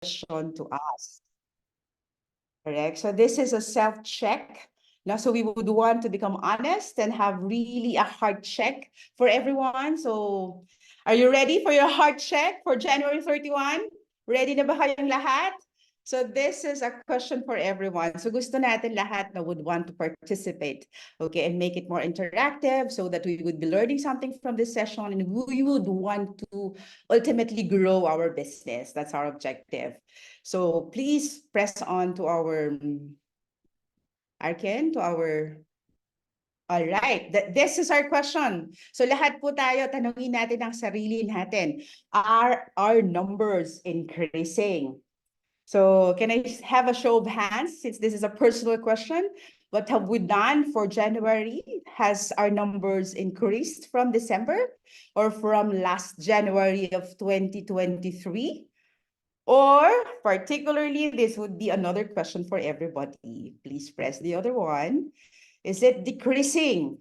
question to us. Correct. So this is a self-check. Now, so we would want to become honest and have really a heart check for everyone. So are you ready for your heart check for January 31? Ready na ba kayong lahat? So this is a question for everyone. So gusto natin lahat na would want to participate, okay, and make it more interactive so that we would be learning something from this session and we would want to ultimately grow our business. That's our objective. So please press on to our Arken, to our all right, this is our question. So lahat po tayo, tanungin natin ang sarili natin. Are our numbers increasing? So can I have a show of hands since this is a personal question? What have we done for January? Has our numbers increased from December or from last January of 2023? Or particularly, this would be another question for everybody. Please press the other one. Is it decreasing?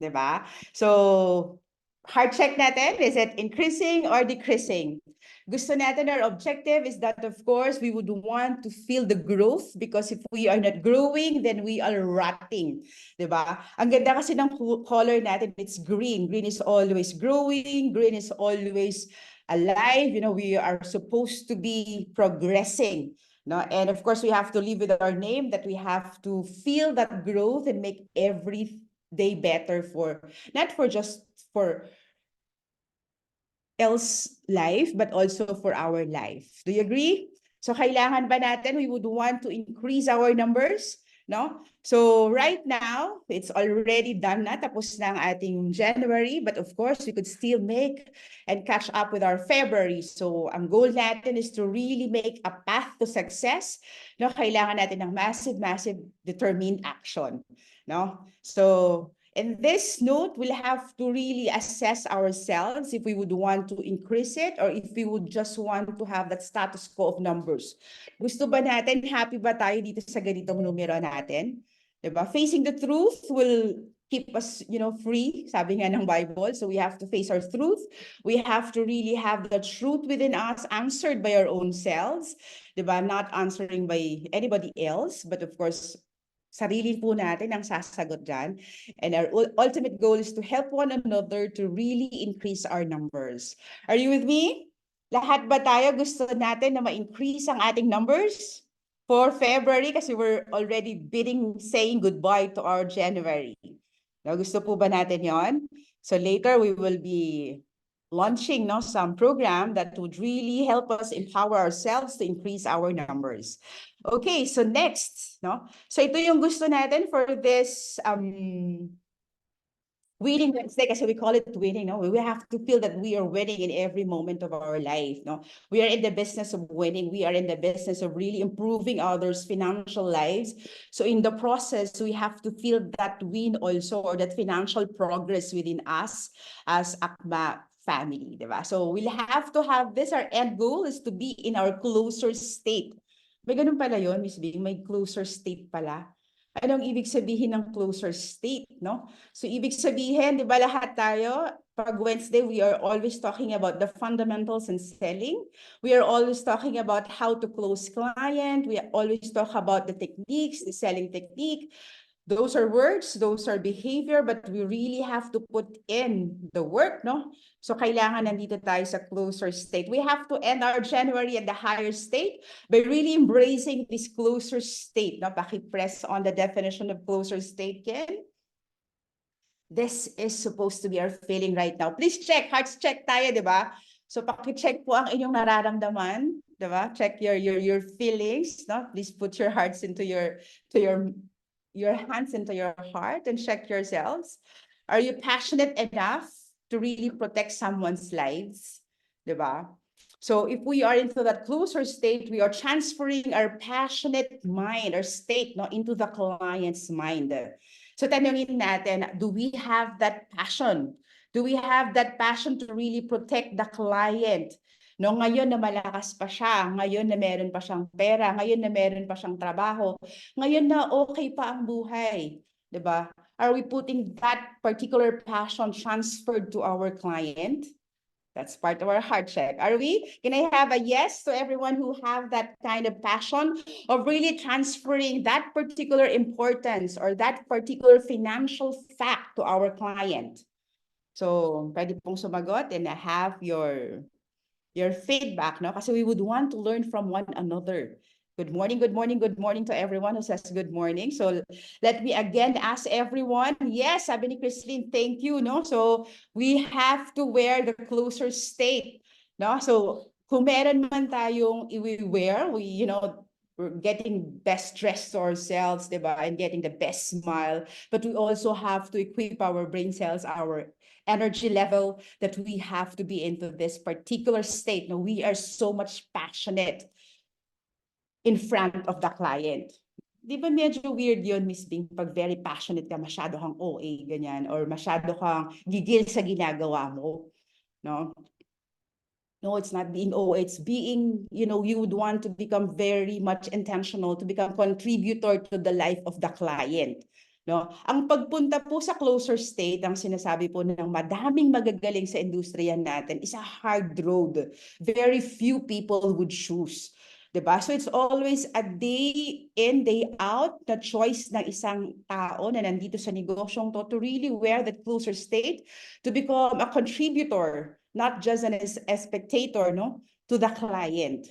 Diba? So, heart check natin, is it increasing or decreasing? Gusto natin, our objective is that, of course, we would want to feel the growth because if we are not growing, then we are rotting. Diba? Ang ganda kasi ng color natin, it's green. Green is always growing. Green is always alive. You know, we are supposed to be progressing. No? And of course, we have to live with our name, that we have to feel that growth and make every day better for, not for just for else life, but also for our life. Do you agree? So kailangan ba natin, we would want to increase our numbers? No? So right now, it's already done na, tapos na ang ating January, but of course, we could still make and catch up with our February. So ang goal natin is to really make a path to success. No? Kailangan natin ng massive, massive determined action. No? So in this note, we'll have to really assess ourselves if we would want to increase it or if we would just want to have that status quo of numbers. Gusto ba natin, happy ba tayo dito sa ganitong numero natin? Diba? Facing the truth will keep us, free, sabi nga ng Bible. So we have to face our truth. We have to really have the truth within us answered by our own selves, diba? Not answering by anybody else, but of course, sarili po natin ang sasagot dyan. And our ultimate goal is to help one another to really increase our numbers. Are you with me? Lahat ba tayo gusto natin na ma-increase ang ating numbers for February kasi we're already saying goodbye to our January. Now, gusto po ba natin yon? So later we will be launching some program that would really help us empower ourselves to increase our numbers. Okay, so next, so ito yung gusto natin for this winning Wednesday, kasi we call it winning, we have to feel that we are winning in every moment of our life. We are in the business of winning. We are in the business of really improving others' financial lives. So in the process, we have to feel that win also, or that financial progress within us as AKMA family, diba? So we'll have to have this. Our end goal is to be in our closer state. May ganun pala yun, Miss Bing, may closer state pala. Anong ibig sabihin ng closer state, no? So ibig sabihin, di ba lahat tayo, pag Wednesday, we are always talking about the fundamentals in selling. We are always talking about how to close client. We always talk about the techniques, the selling technique. Those are words, those are behavior, but we really have to put in the work, no? So kailangan nandito tayo sa closer state. We have to end our January at the higher state by really embracing this closer state. No? Paki-press on the definition of closer state, Ken. This is supposed to be our feeling right now. Please check, hearts check tayo, di ba? So paki-check po ang inyong nararamdaman, di ba? Check your feelings, no? Please put your hearts into your hands into your heart and check yourselves. Are you passionate enough to really protect someone's lives? Diba? So if we are into that closer state, we are transferring our passionate mind or state into the client's mind. So tanungin natin, do we have that passion? Do we have that passion to really protect the client? No, ngayon na malakas pa siya, ngayon na meron pa siyang pera, ngayon na meron pa siyang trabaho, ngayon na okay pa ang buhay, 'di ba? Are we putting that particular passion transferred to our client? That's part of our heart check. Are we? Can I have a yes to everyone who have that kind of passion of really transferring that particular importance or that particular financial fact to our client? So, pwede pong sumagot and have your feedback, no? Kasi we would want to learn from one another. Good morning, good morning, good morning to everyone who says good morning. So let me again ask everyone. Yes, sabi ni Christine, thank you, no? So we have to wear the closer state, no? So kung meron man tayong i-wear, we're getting best dressed ourselves, diba? And getting the best smile. But we also have to equip our brain cells, our energy level, that we have to be into this particular state. No, we are so much passionate in front of the client. Di ba medyo weird yun, Miss Bing, pag very passionate ka, masyado kang OA, ganyan, or masyado kang gigil sa ginagawa mo, no? No, it's not being OA, it's being, you would want to become very much intentional to become contributor to the life of the client. No? Ang pagpunta po sa closer state, ang sinasabi po ng madaming magagaling sa industriya natin, is a hard road. Very few people would choose. Diba? So it's always a day in, day out na choice ng isang tao na nandito sa negosyong to really wear that closer state to become a contributor, not just a spectator, no, to the client.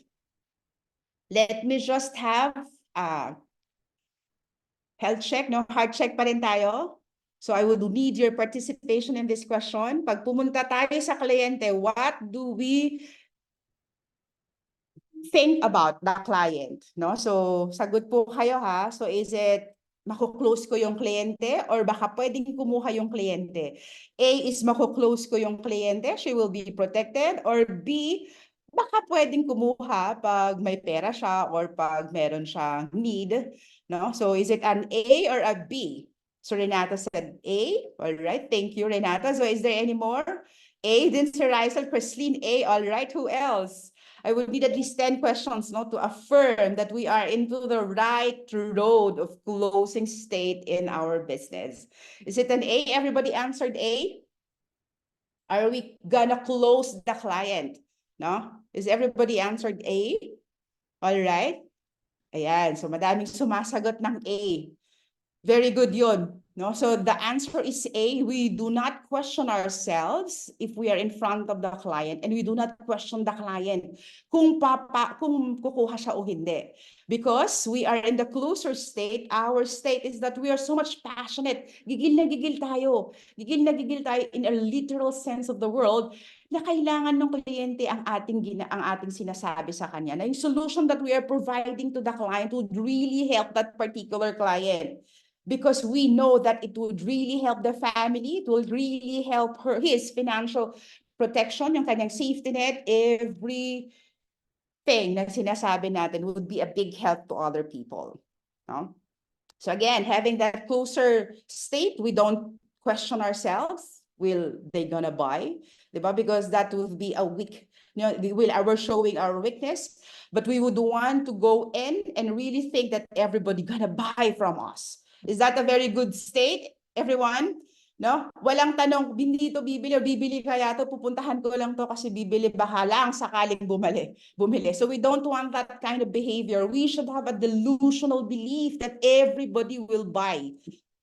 Let me just have a health check, no? Heart check pa rin tayo. So I would need your participation in this question. Pag pumunta tayo sa kliyente, what do we think about the client, no? So sagot po kayo ha. So is it mako-close ko yung kliyente or baka pwedeng kumuha yung kliyente? A is mako-close ko yung kliyente, she will be protected, or B, baka pwedeng kumuha pag may pera siya or pag meron siyang need, no? So is it an A or a B? So Renata said A. All right, thank you, Renata. So is there any more? A, then Sir Rizal, Christine, A. All right, who else? I would need at least 10 questions, no, to affirm that we are into the right road of closing state in our business. Is it an A? Everybody answered A? Are we gonna close the client? No? Is everybody answered A? All right. Ayan. So madaming sumasagot ng A. Very good yun. No? So the answer is A. We do not question ourselves if we are in front of the client, and we do not question the client kung kukuha siya o hindi. Because we are in the closer state, our state is that we are so much passionate. Gigil na gigil tayo. Gigil na gigil tayo in a literal sense of the world na kailangan ng kliyente ang ating sinasabi sa kanya. Na yung solution that we are providing to the client would really help that particular client. Because we know that it would really help the family, it will really help his financial protection, yung kanyang safety net, everything na sinasabi natin would be a big help to other people. No? So again, having that closer state, we don't question ourselves, will they gonna buy? Diba? Because that would be a weak, we're showing our weakness, but we would want to go in and really think that everybody gonna buy from us. Is that a very good state, everyone? No? Walang tanong, hindi to bibili o bibili kaya to, pupuntahan ko lang to kasi bibili, bahala ang sakaling bumili. So we don't want that kind of behavior. We should have a delusional belief that everybody will buy.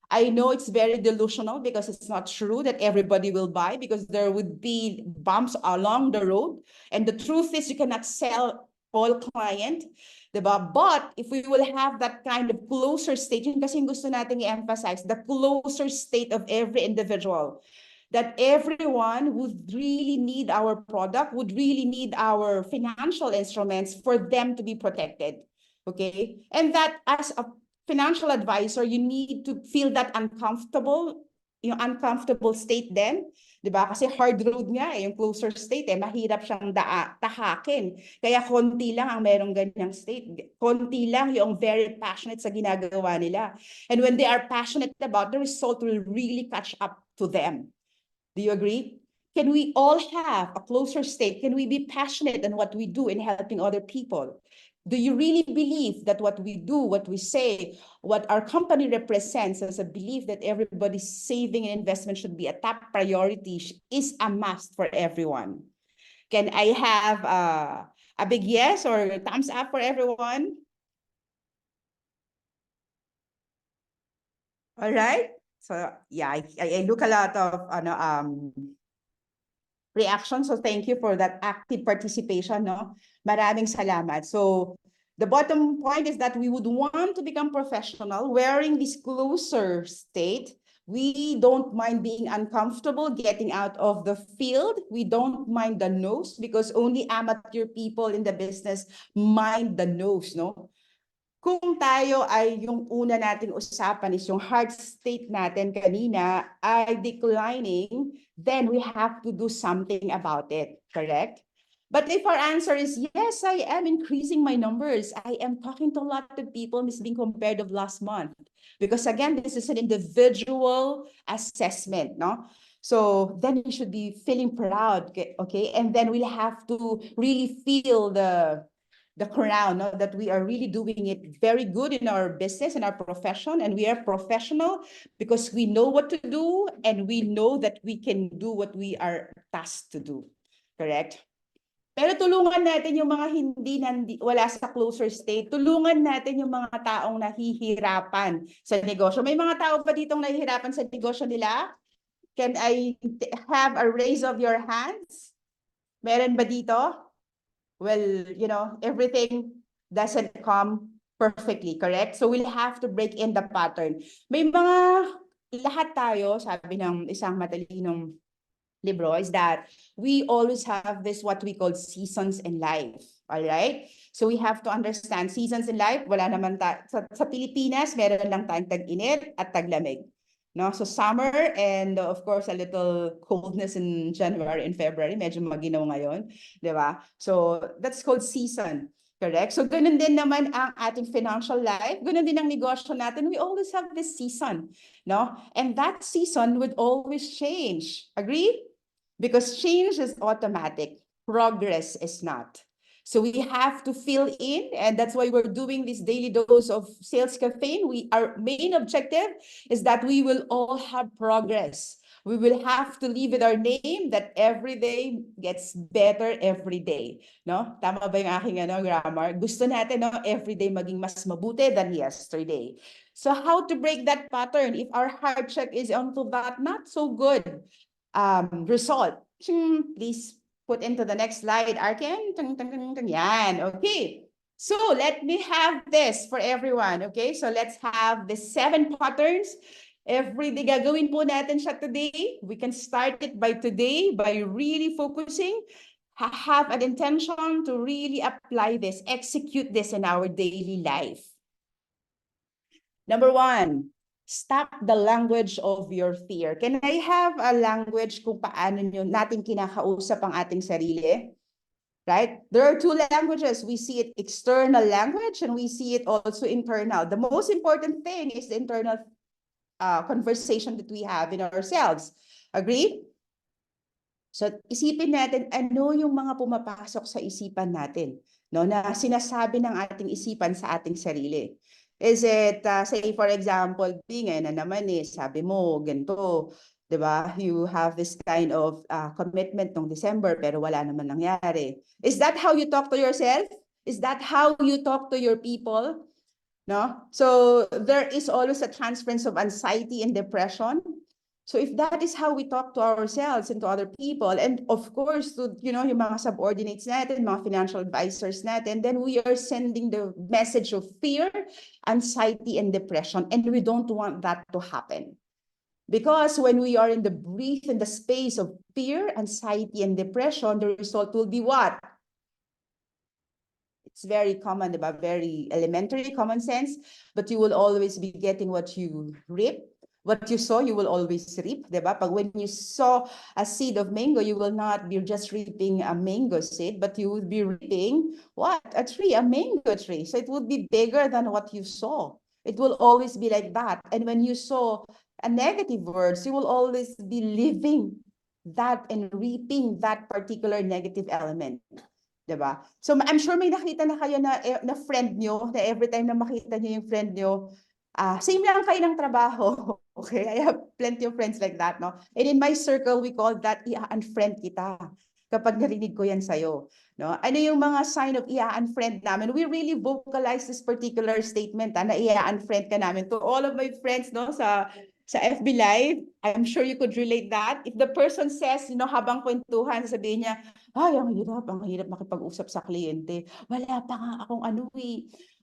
I know it's very delusional because it's not true that everybody will buy, because there would be bumps along the road. And the truth is you cannot sell all client. Diba? But if we will have that kind of closer state, yun kasi gusto natin i-emphasize, the closer state of every individual, that everyone would really need our product, would really need our financial instruments for them to be protected. Okay? And that as a financial advisor, you need to feel that uncomfortable, yung uncomfortable state din. Diba? Kasi hard road nga yung closer state mahirap siyang tahakin. Kaya konti lang ang merong ganyang state. Konti lang yung very passionate sa ginagawa nila. And when they are passionate about, the result will really catch up to them. Do you agree? Can we all have a closer state? Can we be passionate in what we do in helping other people? Do you really believe that what we do, what we say, what our company represents as a belief that everybody's saving and investment should be a top priority is a must for everyone? Can I have a big yes or thumbs up for everyone? All right. So yeah, I look a lot of reaction. So thank you for that active participation, no? Maraming salamat. So the bottom point is that we would want to become professional wearing this closer state. We don't mind being uncomfortable getting out of the field. We don't mind the nose because only amateur people in the business mind the nose, no? Kung tayo ay yung una nating usapan is yung heart state natin kanina ay declining, then we have to do something about it, correct? But if our answer is yes, I am increasing my numbers. I am talking to a lot of people, Miss being compared of last month. Because again, this is an individual assessment, no? So then you should be feeling proud, okay? And then we'll have to really feel the crown, no? That we are really doing it very good in our business and our profession, and we are professional because we know what to do and we know that we can do what we are tasked to do. Correct? Pero tulungan natin yung mga wala sa closer state. Tulungan natin yung mga taong nahihirapan sa negosyo. May mga tao ba ditong nahihirapan sa negosyo nila? Can I have a raise of your hands? Meron ba dito? Well, you know, everything doesn't come perfectly, correct? So we'll have to break in the pattern. May mga, lahat tayo, sabi ng isang matalinong libro, is that we always have this what we call seasons in life. All right? So we have to understand seasons in life. Wala naman sa Pilipinas, meron lang tayong tag-init at taglamig. No? So summer and of course a little coldness in January and February, medyo maginaw ngayon, 'di ba? So that's called season. Correct? So ganun din naman ang ating financial life, ganun din ang negosyo natin. We always have this season, no? And that season would always change. Agree? Because change is automatic, progress is not. So we have to fill in, and that's why we're doing this daily dose of sales caffeine. Our main objective is that we will all have progress. We will have to live with our name that every day gets better every day. No? Tama ba yung aking grammar? Gusto natin every day maging mas mabuti than yesterday. So how to break that pattern? If our heart check is onto that not so good result, please put into the next slide, Arken. Yan, okay. So let me have this for everyone, okay? So let's have the 7 patterns. Every day gagawin po natin siya today. We can start it by today by really focusing, have an intention to really apply this, execute this in our daily life. Number 1, stop the language of your fear. Can I have a language kung paano natin kinakausap ang ating sarili? Right? There are 2 languages. We see it external language and we see it also internal. The most important thing is the internal conversation that we have in ourselves. Agree? So isipin natin ano yung mga pumapasok sa isipan natin, no, na sinasabi ng ating isipan sa ating sarili. Is it, say for example, na naman sabi mo, ganito, di ba? You have this kind of commitment nung December pero wala naman nangyari. Is that how you talk to yourself? Is that how you talk to your people? No? So there is always a transference of anxiety and depression. So if that is how we talk to ourselves and to other people, and of course to yung mga subordinates natin, mga financial advisors natin, then we are sending the message of fear, anxiety, and depression, and we don't want that to happen. Because when we are in the space of fear, anxiety, and depression, the result will be what? It's very common, diba? Very elementary common sense, but you will always be getting what you reap. What you sow, you will always reap, diba? Pag when you sow a seed of mango, you will not be just reaping a mango seed, but you will be reaping what? A tree, a mango tree. So it would be bigger than what you sow. It will always be like that. And when you sow a negative words, you will always be living that and reaping that particular negative element. Diba? So I'm sure may nakita na kayo na friend nyo, na every time na makita nyo yung friend nyo, same lang kayo ng trabaho. Okay? I have plenty of friends like that, no? And in my circle, we call that i-unfriend kita. kapag narinig ko yan sa'yo. No? Ano yung mga sign of i-unfriend namin? We really vocalize this particular statement na i-unfriend ka namin. To all of my friends no, sa FB Live, I'm sure you could relate that. If the person says, habang kwentuhan, sasabihin niya, ay, ang hirap makipag-usap sa kliyente. Wala pa nga akong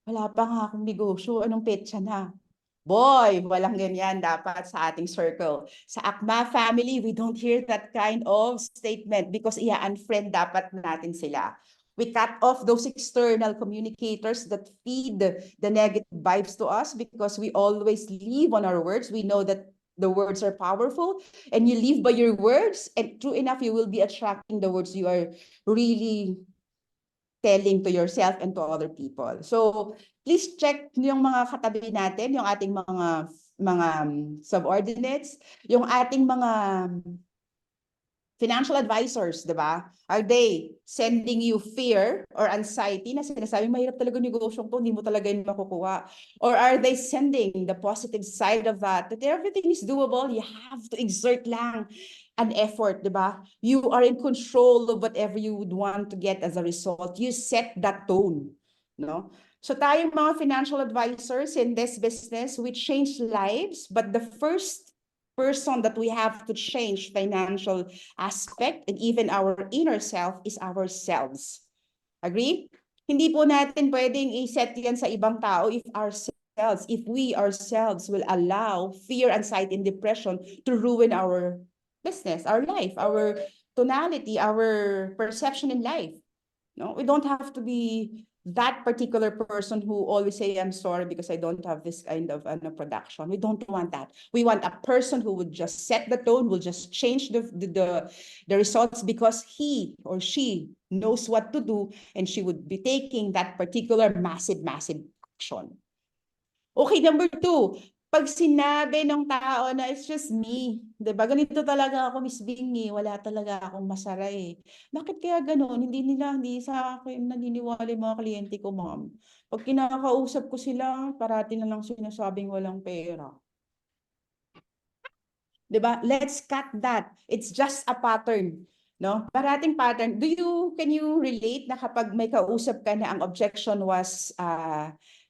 wala pa nga akong negosyo, anong petsa na? Boy, walang ganyan dapat sa ating circle. Sa AKMA family, we don't hear that kind of statement because i-unfriend dapat natin sila. We cut off those external communicators that feed the negative vibes to us because we always live on our words. We know that the words are powerful and you live by your words, and true enough, you will be attracting the words you are really telling to yourself and to other people. So please check yung mga katabi natin, yung ating mga subordinates, yung ating mga financial advisors, di ba? Are they sending you fear or anxiety na sinasabi, mahirap talaga negosyong to, hindi mo talaga yun makukuha? Or are they sending the positive side of that everything is doable, you have to exert lang an effort, di ba? You are in control of whatever you would want to get as a result. You set that tone, no? So tayong mga financial advisors in this business, we change lives, but the first person that we have to change financial aspect and even our inner self is ourselves. Agree? Hindi po natin pwedeng i-set yan sa ibang tao if we ourselves will allow fear, anxiety, and depression to ruin our business, our life, our tonality, our perception in life. No, we don't have to be that particular person who always say, I'm sorry because I don't have this kind of production. We don't want that. We want a person who would just set the tone, will just change the results because he or she knows what to do and she would be taking that particular massive action. Okay, number 2, pag sinabi ng tao na it's just me, 'di ba? Ganito talaga ako, Miss Bingy, wala talaga akong masaray. Bakit kaya gano'n? Hindi sa akin naniniwala yung mga kliyente ko, ma'am. Pag kinakausap ko sila, parati na lang sinasabing walang pera. 'Di ba? Let's cut that. It's just a pattern, no? Parating pattern. Can you relate na kapag may kausap ka na ang objection was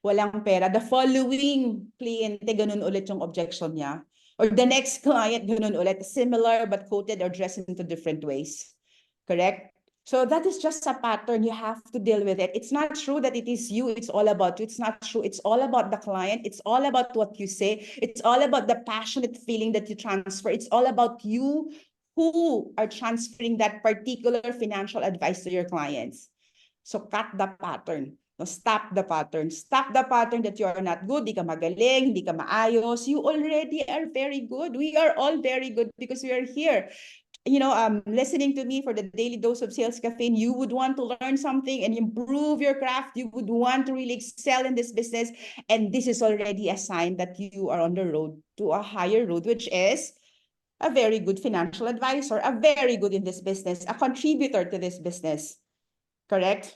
walang pera, the following kliyente ganun ulit yung objection niya? Or the next client ganun ulit, similar but quoted or dressed into different ways. Correct? So that is just a pattern. You have to deal with it. It's not true that it is you. It's all about you. It's not true. It's all about the client. It's all about what you say. It's all about the passionate feeling that you transfer. It's all about you who are transferring that particular financial advice to your clients. So cut the pattern. No, stop the pattern. Stop the pattern that you are not good, di ka magaling, di ka maayos. You already are very good. We are all very good because we are here. Listening to me for the daily dose of sales caffeine, you would want to learn something and improve your craft. You would want to really excel in this business. And this is already a sign that you are on the road to a higher road, which is a very good financial advisor, a very good in this business, a contributor to this business. Correct?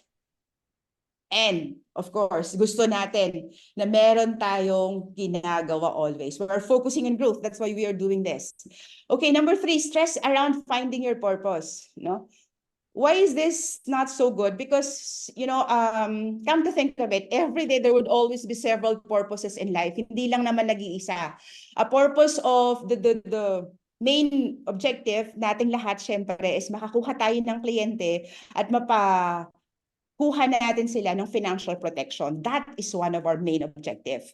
And, of course, gusto natin na meron tayong ginagawa always. We're focusing on growth. That's why we are doing this. Okay, number 3, stress around finding your purpose. No? Why is this not so good? Because, come to think of it, every day there would always be several purposes in life. Hindi lang naman nag-iisa. A purpose of the main objective nating lahat, syempre, is makakuha tayo ng kliyente at kuha natin sila ng financial protection. That is one of our main objectives.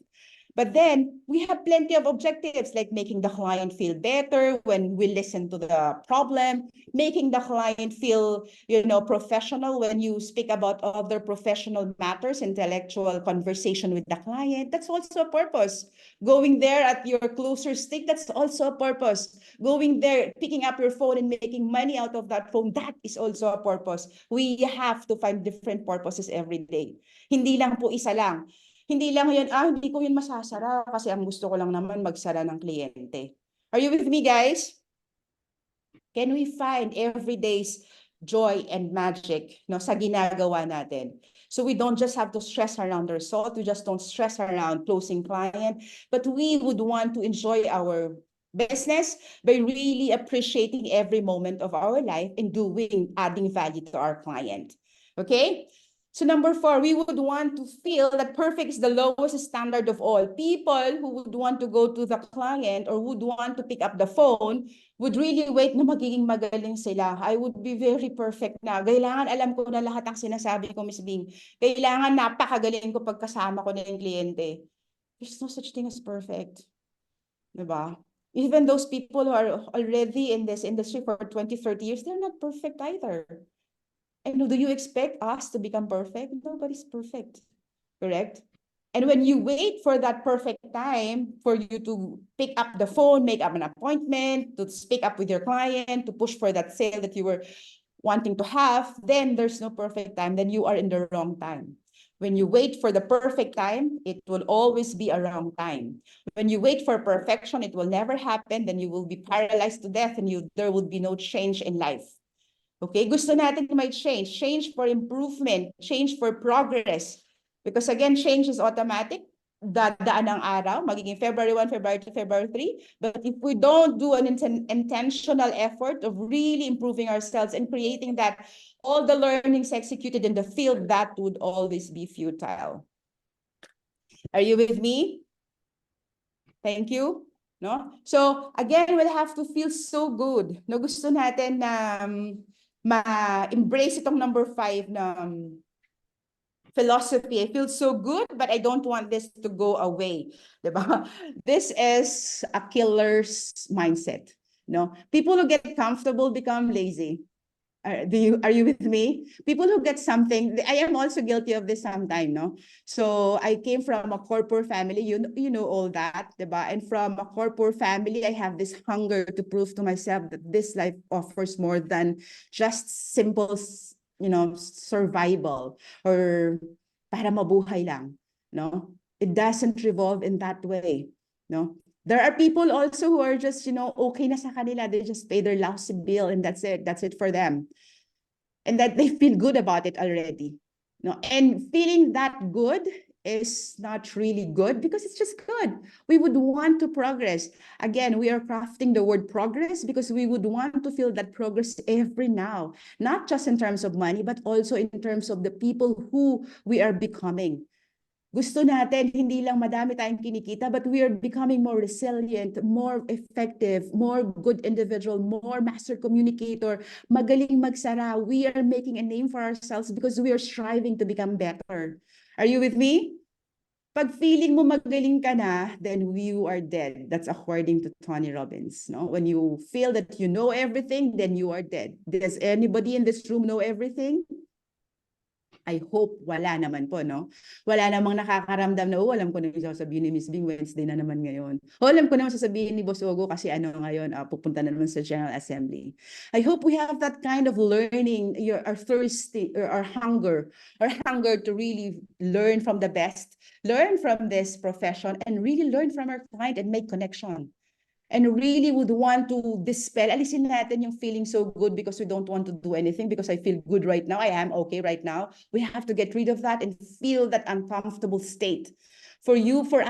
But then, we have plenty of objectives like making the client feel better when we listen to the problem, making the client feel, professional when you speak about other professional matters, intellectual conversation with the client. That's also a purpose. Going there at your closer stick, that's also a purpose. Going there, picking up your phone and making money out of that phone, that is also a purpose. We have to find different purposes every day. Hindi lang po isa lang. Hindi lang yun, hindi ko yun masasara kasi ang gusto ko lang naman magsara ng kliyente. Are you with me, guys? Can we find everyday's joy and magic sa ginagawa natin? So we don't just have to stress around the result, we just don't stress around closing client, but we would want to enjoy our business by really appreciating every moment of our life and adding value to our client. Okay? So number 4, we would want to feel that perfect is the lowest standard of all. People who would want to go to the client or would want to pick up the phone would really wait na magiging magaling sila. I would be very perfect na. Kailangan alam ko na lahat ng sinasabi ko, Miss Bing. Kailangan napakagaling ko pagkasama ko na yung kliyente. There's no such thing as perfect. Diba? Even those people who are already in this industry for 20, 30 years, they're not perfect either. And do you expect us to become perfect? Nobody's perfect, correct? And when you wait for that perfect time for you to pick up the phone, make up an appointment, to speak up with your client, to push for that sale that you were wanting to have, then there's no perfect time. Then you are in the wrong time. When you wait for the perfect time, it will always be a wrong time. When you wait for perfection, it will never happen. Then you will be paralyzed to death and there will be no change in life. Okay, gusto natin may change for improvement, change for progress. Because again, change is automatic. Dadaan ang araw, magiging February 1, February 2, February 3. But if we don't do an intentional effort of really improving ourselves and creating that, all the learnings executed in the field, that would always be futile. Are you with me? Thank you. No? So again, we'll have to feel so good. No, gusto natin na ma-embrace itong number 5 na philosophy. I feel so good, but I don't want this to go away. Diba? This is a killer's mindset. No? People who get comfortable become lazy. Are you with me? People who get something, I am also guilty of this sometime, no? So I came from a corporate family, you know all that, diba? And from a corporate family, I have this hunger to prove to myself that this life offers more than just simple, survival or para mabuhay lang, no? It doesn't revolve in that way, no? There are people also who are just, okay na sa kanila. They just pay their lousy bill and that's it. That's it for them. And that they feel good about it already. No, and feeling that good is not really good because it's just good. We would want to progress. Again, we are crafting the word progress because we would want to feel that progress every now, not just in terms of money, but also in terms of the people who we are becoming. Gusto natin hindi lang madami tayong kinikita, but we are becoming more resilient, more effective, more good individual, more master communicator, magaling magsara. We are making a name for ourselves because we are striving to become better. Are you with me? Pag feeling mo magaling ka na, then you are dead. That's according to Tony Robbins. No? When you feel that you know everything, then you are dead. Does anybody in this room know everything? I hope wala naman po, no? Wala namang nakakaramdam na, alam ko na yung sasabihin ni Miss Bing, Wednesday na naman ngayon. Alam ko naman sasabihin ni Boss Ogo kasi ngayon, pupunta na naman sa General Assembly. I hope we have that kind of learning, our thirsty, or our hunger to really learn from the best, learn from this profession, and really learn from our client and make connection. And really would want to dispel, alisin natin yung feeling so good because we don't want to do anything because I feel good right now, I am okay right now. We have to get rid of that and feel that uncomfortable state. For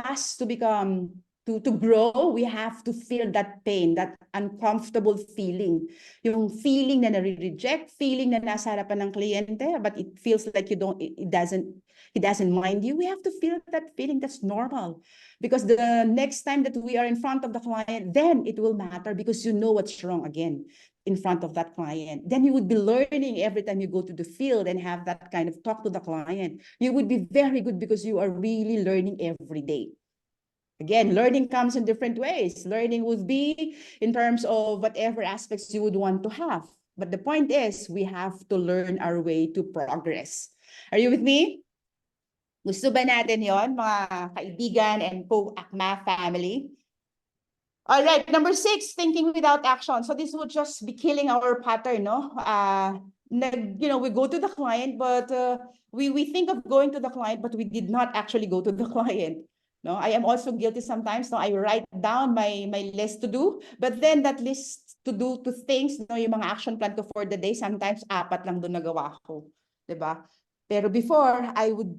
us to become, to grow, we have to feel that pain, that uncomfortable feeling. Yung feeling na nare-reject, feeling na nasa harapan ng kliyente, but it feels like he doesn't mind you. We have to feel that feeling. That's normal. Because the next time that we are in front of the client, then it will matter because you know what's wrong again in front of that client. Then you would be learning every time you go to the field and have that kind of talk to the client. You would be very good because you are really learning every day. Again, learning comes in different ways. Learning would be in terms of whatever aspects you would want to have. But the point is, we have to learn our way to progress. Are you with me? Gusto ba natin yon, mga kaibigan and AKMA family? All right, number 6, thinking without action. So this would just be killing our pattern, no? We go to the client, but we think of going to the client, but we did not actually go to the client. No, I am also guilty sometimes. No, I write down my list to do, but then that list to do to things, no, yung mga action plan ko for the day, sometimes 4 lang doon nagawa ko, 'di ba? Pero before, I would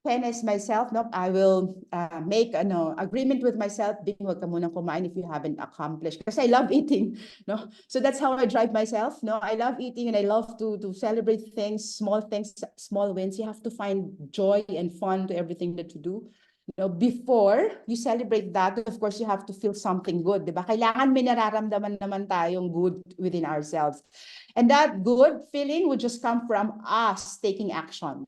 penance myself, no, I will make ano agreement with myself, being wag ka munang kumain if you haven't accomplished. Because I love eating, no. So that's how I drive myself. No, I love eating and I love to celebrate things, small wins. You have to find joy and fun to everything that you do. You know, before you celebrate that, of course, you have to feel something good, di ba? Kailangan may nararamdaman naman tayong good within ourselves. And that good feeling would just come from us taking action.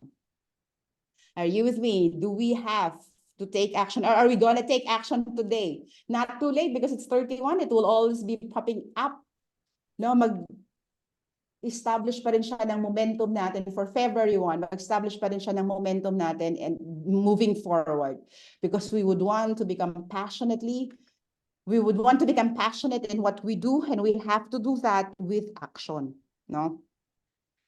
Are you with me? Do we have to take action, or are we going to take action today? Not too late, because it's 31. It will always be popping up. No, mag-establish pa rin siya ng momentum natin for February 1. Mag-establish pa rin siya ng momentum natin and moving forward. Because we would want to become passionate in what we do, and we have to do that with action. No?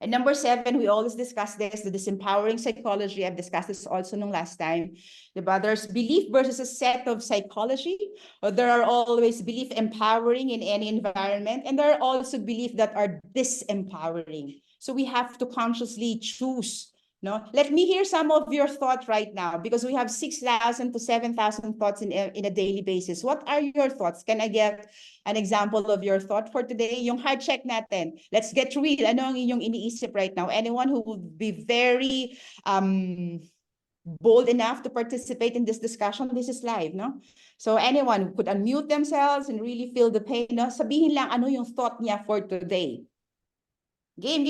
And number 7, we always discuss this, the disempowering psychology. I've discussed this also nung last time. There's belief versus a set of psychology. Or there are always belief empowering in any environment, and there are also belief that are disempowering. So we have to consciously choose. No, let me hear some of your thoughts right now, because we have 6,000 to 7,000 thoughts in a daily basis. What are your thoughts? Can I get an example of your thought for today? Yung heart check natin. Let's get real. Ano ang inyong iniisip right now? Anyone who would be very bold enough to participate in this discussion, this is live, no? So anyone who could unmute themselves and really feel the pain, no? Sabihin lang ano yung thought niya for today. Game.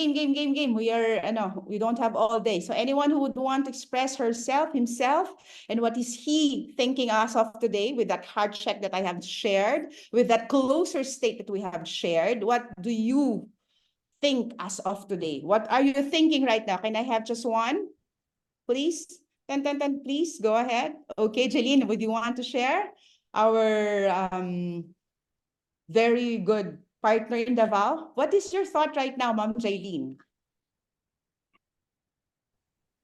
We don't have all day. So anyone who would want to express himself, and what is he thinking as of today with that heart check that I have shared, with that closer state that we have shared, what do you think as of today? What are you thinking right now? Can I have just one, please? 10, please, go ahead. Okay, Jeline, would you want to share? Our very good partner in Davao. What is your thought right now, Ma'am Jaylene?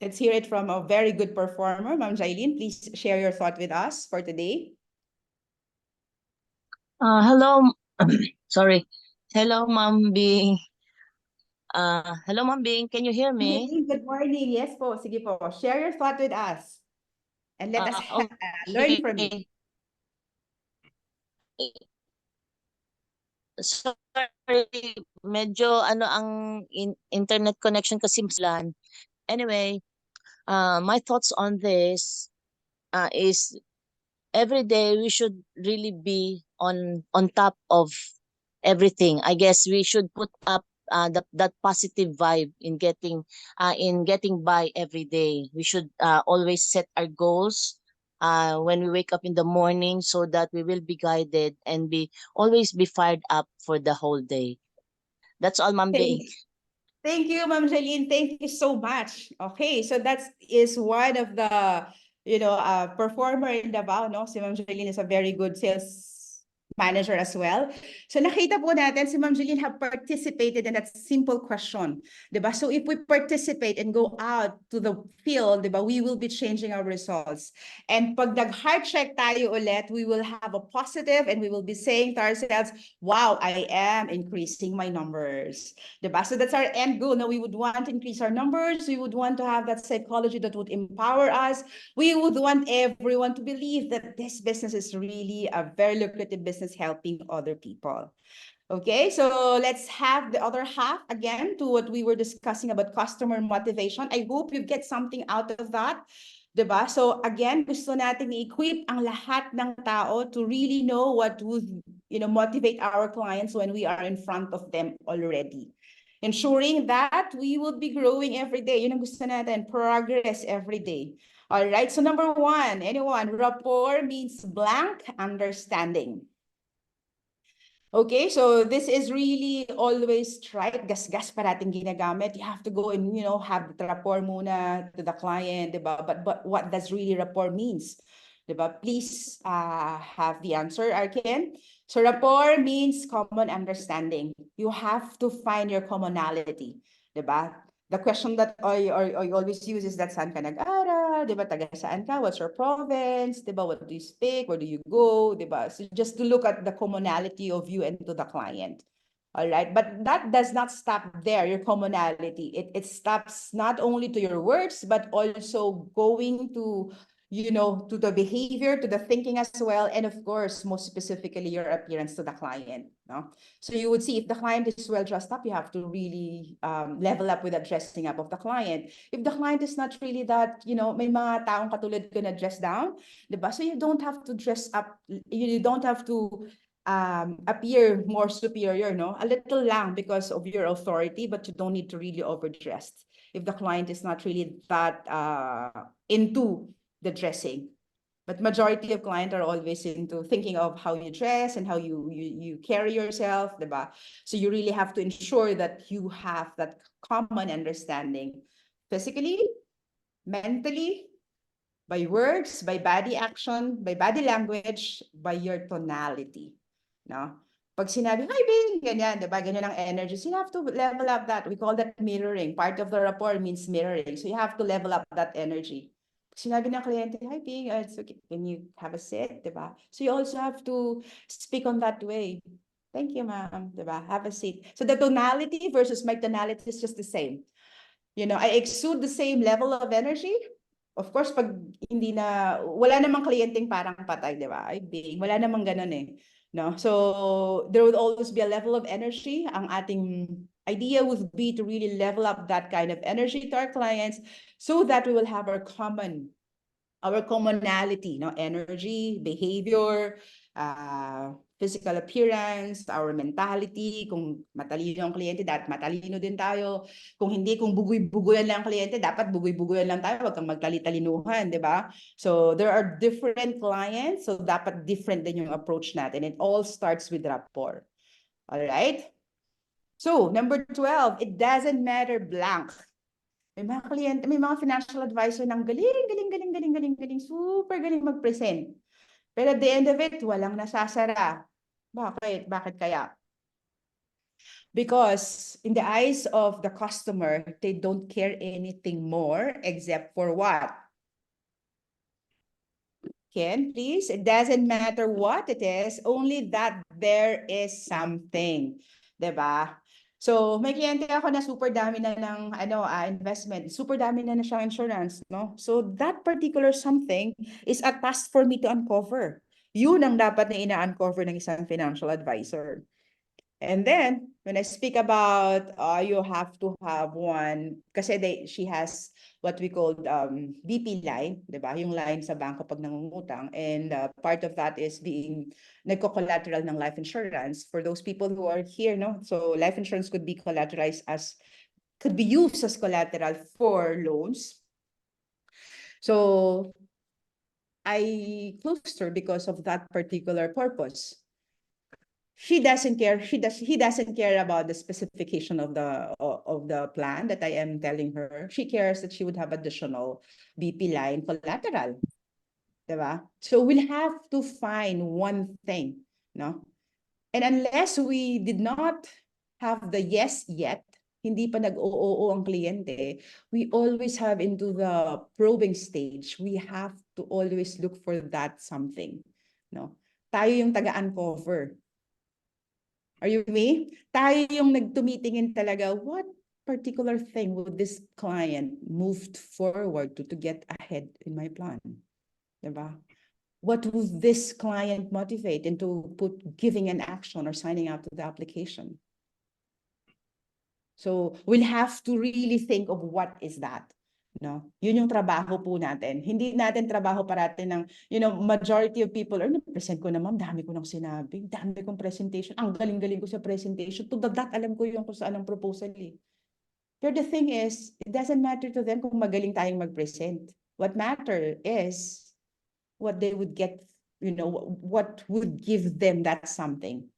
Let's hear it from a very good performer. Ma'am Jaylene, please share your thought with us for today. Hello, sorry. Hello, Ma'am Bing. Hello, Ma'am Bing. Can you hear me? Good morning. Yes po. Sige po. Share your thought with us. And let us learn from you. Okay. Sorry, medyo ano ang internet connection kasi maslan. Anyway, my thoughts on this is every day we should really be on top of everything. I guess we should put up that positive vibe in getting by every day. We should always set our goals when we wake up in the morning, so that we will be guided and always be fired up for the whole day. That's all, Ma'am Bing. Thank you, Ma'am Jaylene. Thank you so much. Okay, so that is one of the, performer in Davao, no? Si Ma'am Jaylene is a very good sales manager as well. So nakita po natin si Ma'am Jeline have participated in that simple question, diba? So if we participate and go out to the field, diba, we will be changing our results. And pag nag-heart check tayo ulit, we will have a positive, and we will be saying to ourselves, wow, I am increasing my numbers, diba? So that's our end goal. Now, we would want to increase our numbers. We would want to have that psychology that would empower us. We would want everyone to believe that this business is really a very lucrative business, helping other people. Okay, so let's have the other half again to what we were discussing about customer motivation. I hope you get something out of that. Diba? So again, gusto natin i-equip ang lahat ng tao to really know what would, motivate our clients when we are in front of them already. Ensuring that we will be growing every day. Yun ang gusto natin, progress every day. All right, so number 1, anyone, rapport means blank understanding. Okay, so this is really always tried. Gas-gas parating ginagamit. You have to go and, have the rapport muna to the client, diba? But what does really rapport means? Diba? Please have the answer, Arkin. So rapport means common understanding. You have to find your commonality, diba? The question that I always use is that saan ka nag-aral, diba? Taga saan ka? What's your province? Diba? What do you speak? Where do you go? Diba? So just to look at the commonality of you and to the client. All right, but that does not stop there, your commonality. It stops not only to your words, but also going to, to the behavior, to the thinking as well. And of course, most specifically, your appearance to the client. No? So you would see if the client is well dressed up, you have to really level up with the dressing up of the client. If the client is not really that, may mga taong katulad ko na dress down, diba? So you don't have to dress up, you don't have to appear more superior, no? A little lang because of your authority, but you don't need to really overdress if the client is not really that into the dressing. But majority of clients are always into thinking of how you dress and how you carry yourself, diba? So you really have to ensure that you have that common understanding physically, mentally, by words, by body action, by body language, by your tonality. No? Pag sinabi, hi, Bing, ganyan, diba? Ganyan ang energy. So you have to level up that. We call that mirroring. Part of the rapport means mirroring. So you have to level up that energy. Pag sinabi ng kliyente, hi, Bing, it's okay. Can you have a seat, diba? So you also have to speak on that way. Thank you, ma'am, diba? Have a seat. So the tonality versus my tonality is just the same. I exude the same level of energy. Of course, pag hindi na, wala namang kliyenteng parang patay, di ba? Ay, Bing, wala namang ganun eh. No? So, there would always be a level of energy. Ang ating idea would be to really level up that kind of energy to our clients so that we will have our commonality, no? Energy, behavior, physical appearance, our mentality. Kung matalino ang kliyente, dapat matalino din tayo. Kung hindi, kung bugoy-bugoyan lang ang kliyente, dapat bugoy-bugoyan lang tayo. Huwag kang magtali-talinuhan, di ba? So there are different clients, so dapat different din yung approach natin. It all starts with rapport. All right? So, number 12, it doesn't matter blank. May mga kliyente, may mga financial advisor ng galing, super galing mag-present. Pero at the end of it, walang nasasara. Bakit? Bakit kaya? Because in the eyes of the customer, they don't care anything more except for what? Ken, please. It doesn't matter what it is, only that there is something. Diba? So, may kliyente ako na super dami na ng investment, super dami na siyang insurance, no? So, that particular something is a task for me to uncover. Yun ang dapat na ina-uncover ng isang financial advisor. And then, when I speak about, you have to have one, kasi she has what we call BP line, di ba? Yung line sa bangko pag nangungutang. And part of that is being nagko-collateral ng life insurance for those people who are here, no? So life insurance could be collateralized could be used as collateral for loans. So I closed her because of that particular purpose. He doesn't care about the specification of the plan that I am telling her. She cares that she would have additional BP line collateral. Diba? So we'll have to find one thing, no? And unless we did not have the yes yet, hindi pa nag-oo ang kliyente, we always have into the probing stage. We have to always look for that something, no? Tayo yung taga-uncover. Are you with me? Tayo yung nagtumitingin talaga, what particular thing would this client move forward to get ahead in my plan? Diba? What would this client motivate into giving an action or signing out to the application? So we'll have to really think of what is that. No? Yun yung trabaho po natin. Hindi natin trabaho parati ng, majority of people, present ko na ma'am, dami ko nang sinabi, dami kong presentation, ang galing-galing ko sa presentation, to that, alam ko yung kung saan ang proposal eh. But the thing is, it doesn't matter to them kung magaling tayong mag-present. What matter is what they would get, what would give them that something.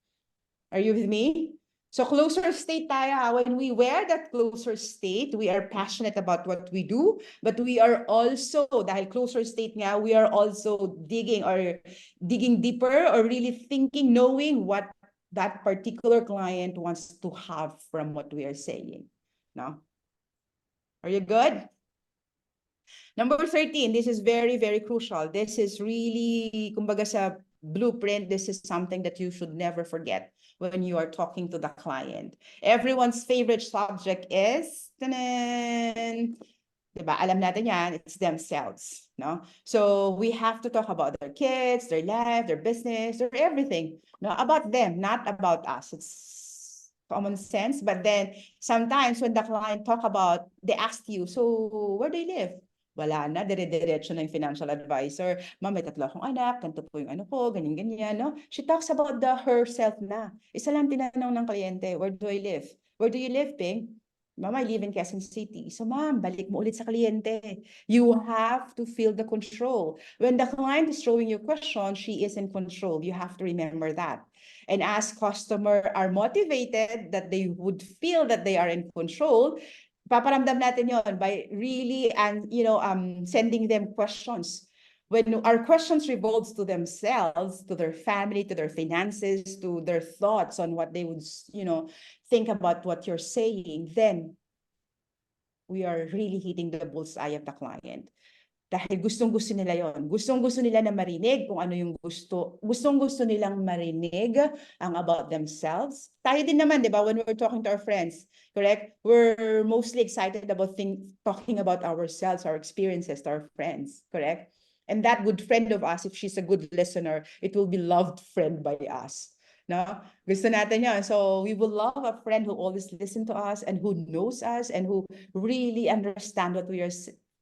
Are you with me? So closer state tayo, when we wear that closer state, we are passionate about what we do, but we are also, dahil closer state nga, we are also digging deeper or really thinking, knowing what that particular client wants to have from what we are saying. No? Are you good? Number 13, this is very, very crucial. This is really, kumbaga sa blueprint, this is something that you should never forget when you are talking to the client. Everyone's favorite subject is, tanan, diba? Alam natin yan, it's themselves, no? So we have to talk about their kids, their life, their business, their everything, no? About them, not about us. It's common sense, but then sometimes when the client talk about, they ask you, so where do you live? Wala na, dire-diretso na yung financial advisor. Ma'am, may 3 akong anak, ganito po yung ano ko, ganyan-ganyan, no? She talks about herself na. Isa lang tinanong ng kliyente, where do I live? Where do you live, Ping? Ma'am, I live in Quezon City. So ma'am, balik mo ulit sa kliyente. You have to feel the control. When the client is throwing you question, she is in control. You have to remember that. And as customer are motivated that they would feel that they are in control, paparamdam natin yon by really and sending them questions. When our questions revolves to themselves, to their family, to their finances, to their thoughts on what they would, think about what you're saying, then we are really hitting the bullseye of the client. Dahil gustong-gusto nila yon. Gustong-gusto nila na marinig kung ano yung gusto. Gustong-gusto nilang marinig ang about themselves. Tayo din naman, di ba, when we're talking to our friends, correct? We're mostly excited about talking about ourselves, our experiences to our friends, correct? And that good friend of us, if she's a good listener, it will be loved friend by us. No? Gusto natin yan. So we will love a friend who always listen to us and who knows us and who really understand what we are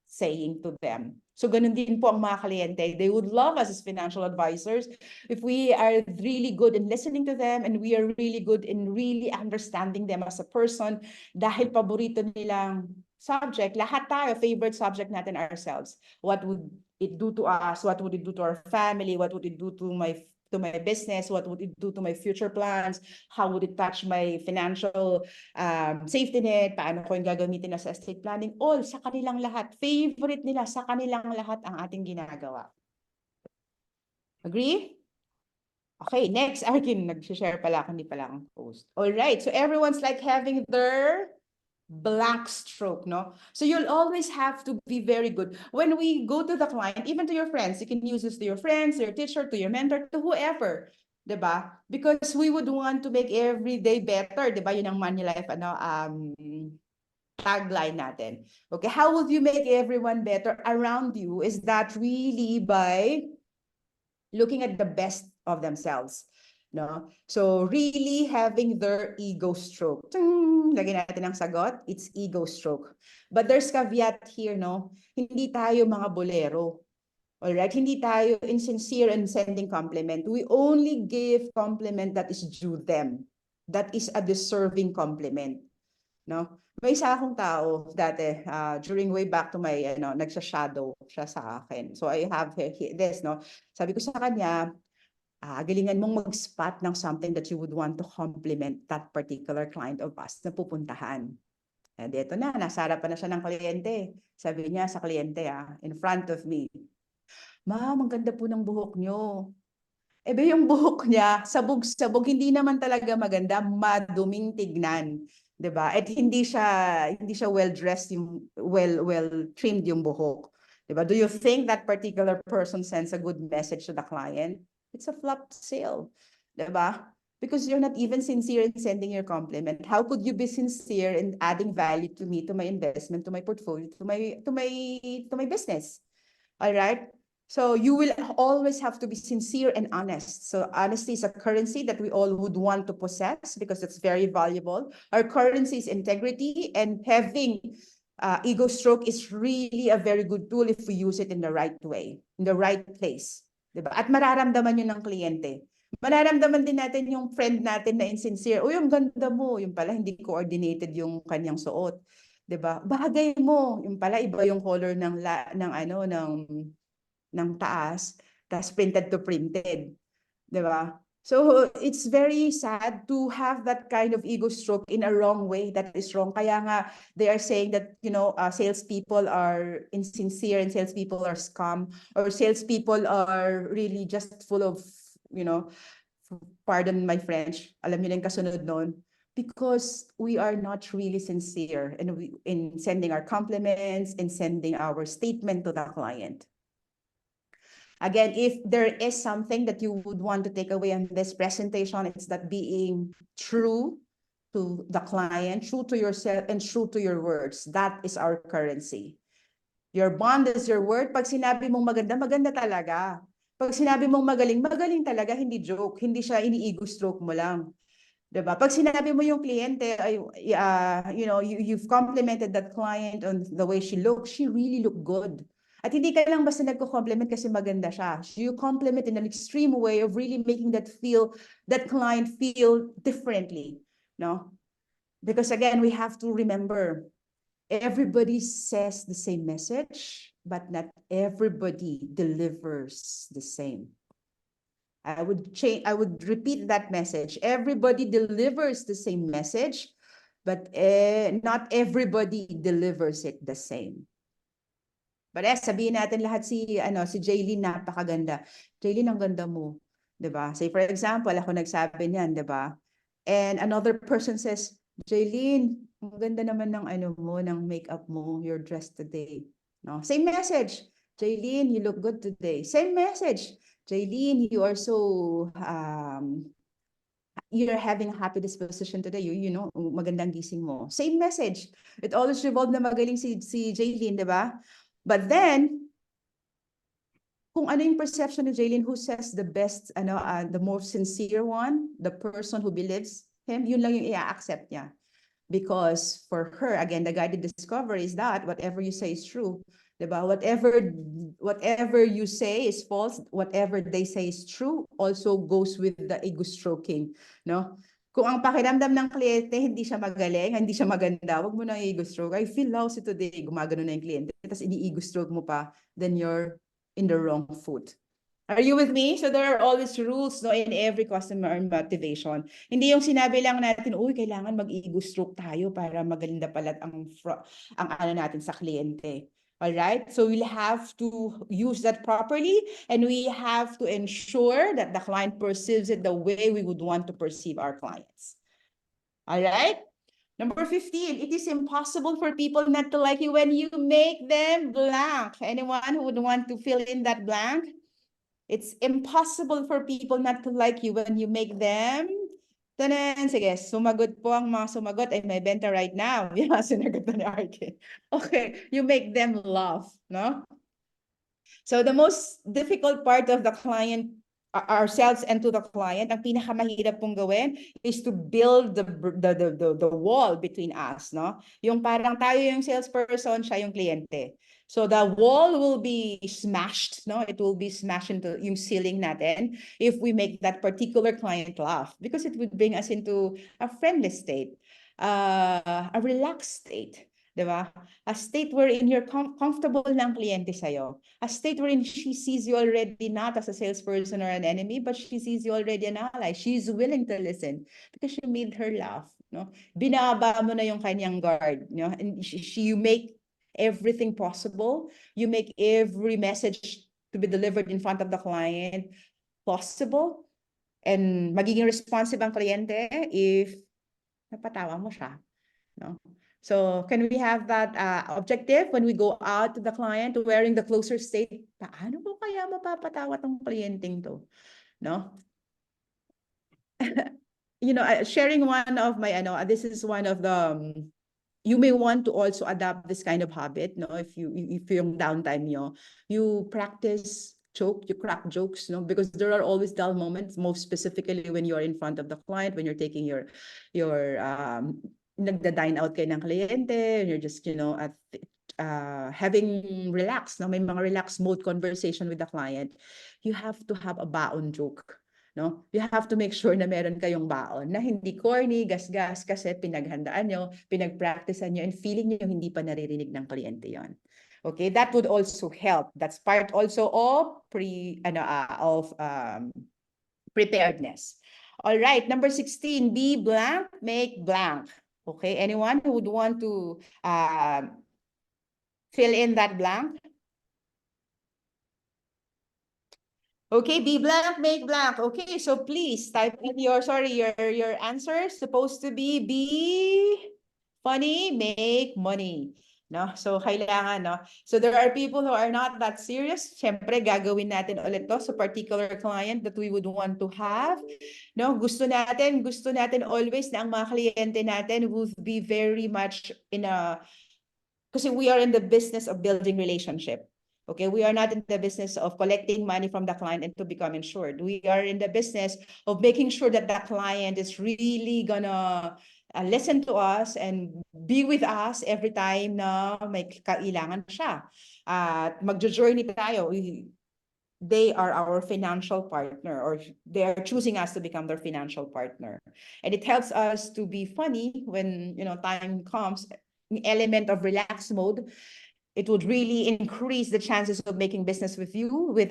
saying to them. So ganun din po ang mga kliyente. They would love us as financial advisors if we are really good in listening to them and we are really good in really understanding them as a person dahil paborito nilang subject. Lahat tayo, favorite subject natin ourselves. What would it do to us? What would it do to our family? What would it do to my business? What would it do to my future plans? How would it touch my financial safety net? Paano ko yung gagamitin na sa estate planning? All sa kanilang lahat. Favorite nila, sa kanilang lahat ang ating ginagawa. Agree? Okay, next. Arkin, nag-share pala ako, hindi pala akong post. All right, so everyone's like having their blank stroke, no? So you'll always have to be very good. When we go to the client, even to your friends, you can use this to your friends, to your teacher, to your mentor, to whoever, diba? Because we would want to make every day better, diba? Yun ang Money Life, tagline natin. Okay, how would you make everyone better around you? Is that really by looking at the best of themselves? No? So really having their ego stroke. Lagyan natin ang sagot, it's ego stroke. But there's caveat here, no? Hindi tayo mga bolero. Alright, hindi tayo insincere in sending compliment. We only give compliment that is due them. That is a deserving compliment. No? May isa akong tao dati, during way back to my, nagsha-shadow siya sa akin. So I have this, no? Sabi ko sa kanya, galingan mong mag-spot ng something that you would want to compliment that particular client of us na pupuntahan. And ito na, nasa harapan na siya ng kliyente. Sabi niya sa kliyente, in front of me, "Ma'am, ang ganda po ng buhok niyo." Ebe yung buhok niya, sabog-sabog, hindi naman talaga maganda, maduming tignan. 'Di ba? At hindi siya well-dressed, yung well-trimmed yung buhok. 'Di ba? Do you think that particular person sends a good message to the client? It's a flop sale. 'Di ba? Because you're not even sincere in sending your compliment. How could you be sincere in adding value to me, to my investment, to my portfolio, to my business? All right? So you will always have to be sincere and honest. So honesty is a currency that we all would want to possess because it's very valuable. Our currency is integrity, and having ego stroke is really a very good tool if we use it in the right way, in the right place. Diba? At mararamdaman yun ng kliyente. Mararamdaman din natin yung friend natin na insincere. O yung ganda mo, yung pala hindi coordinated yung kanyang suot. 'Di ba? Bagay mo, yung pala iba yung color ng taas, tas printed to printed, 'di ba? So it's very sad to have that kind of ego stroke in a wrong way. That is wrong. Kaya nga they are saying that salespeople are insincere and salespeople are scam, or salespeople are really just full of, pardon my French, alam niyo na yung kasunod nun, because we are not really sincere in sending our compliments and sending our statement to the client. Again, if there is something that you would want to take away on this presentation, it's that being true to the client, true to yourself, and true to your words. That is our currency. Your bond is your word. Pag sinabi mong maganda, maganda talaga. Pag sinabi mong magaling, magaling talaga, hindi joke. Hindi siya ini-ego stroke mo lang. Diba? Pag sinabi mo yung kliyente, you've complimented that client on the way she looks, she really looked good. At hindi ka lang basta nagko-compliment kasi maganda siya. You compliment in an extreme way of really making that client feel differently. No? Because again, we have to remember, everybody says the same message, but not everybody delivers the same. I would repeat that message. Everybody delivers the same message, but not everybody delivers it the same. But sabihin natin lahat si Jaylene napakaganda. Jaylene, ang ganda mo, 'di ba? Say for example, ako nagsabi niyan, 'di ba? And another person says, Jaylene, ang ganda naman ng ng makeup mo, your dress today. No? Same message. Jaylene, you look good today. Same message. Jaylene, you are so you're having a happy disposition today. You know, magandang gising mo. Same message. It always revolved na magaling si Jaylene, di ba? But then, kung ano yung perception ni Jaylene, who says the best, the most sincere one, the person who believes him, yun lang yung i-accept niya. Because for her, again, the guided discovery is that whatever you say is true. Diba? Whatever you say is false, whatever they say is true, also goes with the ego stroking. No? Kung ang pakiramdam ng kliyente, hindi siya magaling, hindi siya maganda, wag mo na ego stroke. I feel lousy today, gumagano na yung kliyente. Tapos ini-ego stroke mo pa, then you're in the wrong foot. Are you with me? So there are always rules in every customer motivation. Hindi yung sinabi lang natin, uy, kailangan mag-ego stroke tayo para magalinda pala ang natin sa kliyente. All right? So we'll have to use that properly, and we have to ensure that the client perceives it the way we would want to perceive our clients. All right? Number 15, it is impossible for people not to like you when you make them blank. Anyone who would want to fill in that blank? It's impossible for people not to like you when you make them. Tanan, sige, sumagot po ang mga sumagot ay may benta right now. Yeah, sinagot na ni Arkin. Okay, you make them laugh, no? So the most difficult part of the client, ourselves and to the client, ang pinakamahirap pong gawin is to build the wall between us, no? Yung parang tayo yung salesperson, siya yung kliyente. So the wall will be smashed, no? It will be smashed into yung ceiling natin if we make that particular client laugh, because it would bring us into a friendly state, a relaxed state, diba? A state wherein you're comfortable ng kliyente sa'yo. A state wherein she sees you already not as a salesperson or an enemy, but she sees you already an ally. She's willing to listen because you made her laugh, no? Binaba mo na yung kanyang guard, no? And you make everything possible. You make every message to be delivered in front of the client possible. And magiging responsive ang kliyente if napatawa mo siya, no? So can we have that objective when we go out to the client wearing the closer state? Paano ko kaya mapapatawa tong kliyenteng to? No? Sharing one of my, this is one of the, you may want to also adopt this kind of habit, no? If yung downtime nyo, you practice you crack jokes, no? Because there are always dull moments, most specifically when you're in front of the client, when you're taking your nagda-dine out kayo ng kliyente, and you're just, having relaxed, no? May mga relaxed mode conversation with the client. You have to have a baon joke. No? You have to make sure na meron kayong baon na hindi corny, gas-gas, kasi pinaghandaan nyo, pinagpracticean nyo, and feeling nyo hindi pa naririnig ng kliyente yon. Okay, that would also help. That's part also of preparedness. All right, number 16, be blank, make blank. Okay, anyone who would want to fill in that blank? Okay, be blank, make blank. Okay, so please type in your answer. Supposed to be funny, make money. No? So, kailangan, no? So, there are people who are not that serious. Siyempre, gagawin natin ulit to sa particular client that we would want to have. No? Gusto natin always na ang mga kliyente natin would be very much in a, kasi we are in the business of building relationship. Okay, we are not in the business of collecting money from the client and to become insured. We are in the business of making sure that the client is really gonna listen to us and be with us every time na may kailangan siya. At magjo-journey tayo. They are our financial partner, or they are choosing us to become their financial partner. And it helps us to be funny when, time comes, element of relaxed mode. It would really increase the chances of making business with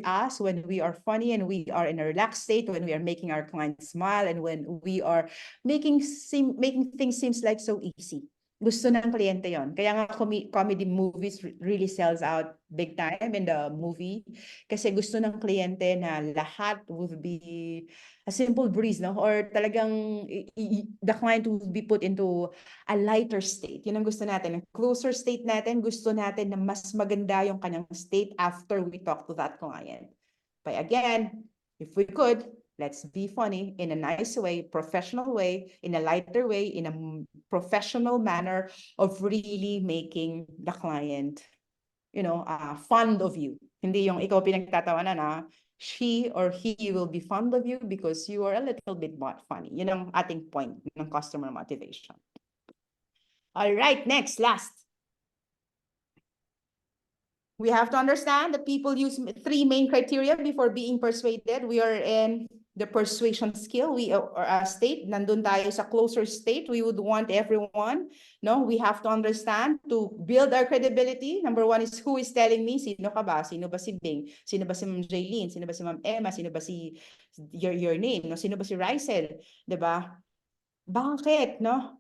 us, when we are funny and we are in a relaxed state, when we are making our clients smile, and when we are making things seems like so easy. Gusto ng kliyente yon. Kaya nga comedy movies really sells out big time in the movie. Kasi gusto ng kliyente na lahat would be a simple breeze, no? Or talagang the client would be put into a lighter state. Yun ang gusto natin. Ang closer state natin, gusto natin na mas maganda yung kanyang state after we talk to that client. But again, if we could, let's be funny in a nice way, professional way, in a lighter way, in a professional manner of really making the client, fond of you. Hindi yung ikaw pinagtatawanan na she or he will be fond of you because you are a little bit more funny. Yun ang ating point ng customer motivation. All right, next, last. We have to understand that people use three main criteria before being persuaded. We are in the persuasion skill. We are a state. Nandun tayo sa closer state. We would want everyone. No, we have to understand to build our credibility. Number one is who is telling me. Sino ka ba? Sino ba si Bing? Sino ba si Ma'am Jaylene? Sino ba si Ma'am Emma? Sino ba si your name? No, sino ba si Rysel? 'Di ba? Bakit, no?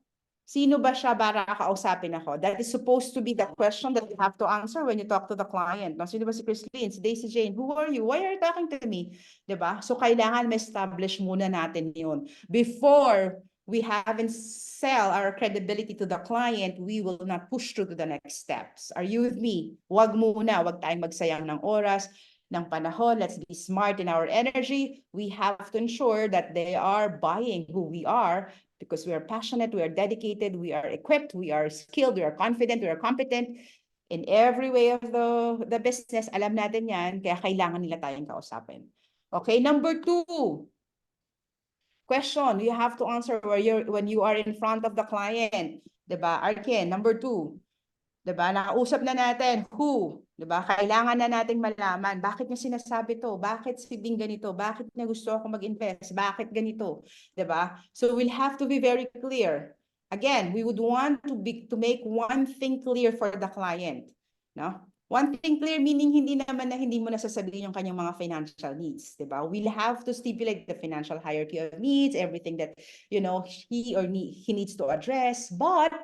Sino ba siya para kausapin ako? That is supposed to be the question that you have to answer when you talk to the client. No? Sino ba si Christine, si Daisy Jane? Who are you? Why are you talking to me? Diba? So kailangan ma-establish muna natin yun. Before we haven't sell our credibility to the client, we will not push through to the next steps. Are you with me? Wag muna, wag tayong magsayang ng oras, ng panahon. Let's be smart in our energy. We have to ensure that they are buying who we are, because we are passionate, we are dedicated, we are equipped, we are skilled, we are confident, we are competent in every way of the business. Alam natin yan, kaya kailangan nila tayong kausapin. Okay, number 2. Question, you have to answer when you are in front of the client. Diba? Arken, number 2. Diba? Nakausap na natin, who? Diba? Kailangan na nating malaman, bakit niya sinasabi to? Bakit si Bing ganito? Bakit niya gusto ako mag-invest? Bakit ganito? Diba? So we'll have to be very clear. Again, we would want to make one thing clear for the client. No? One thing clear, meaning hindi naman na hindi mo nasasabihin yung kanyang mga financial needs. Diba? We'll have to stipulate the financial hierarchy of needs, everything that, he or he needs to address. But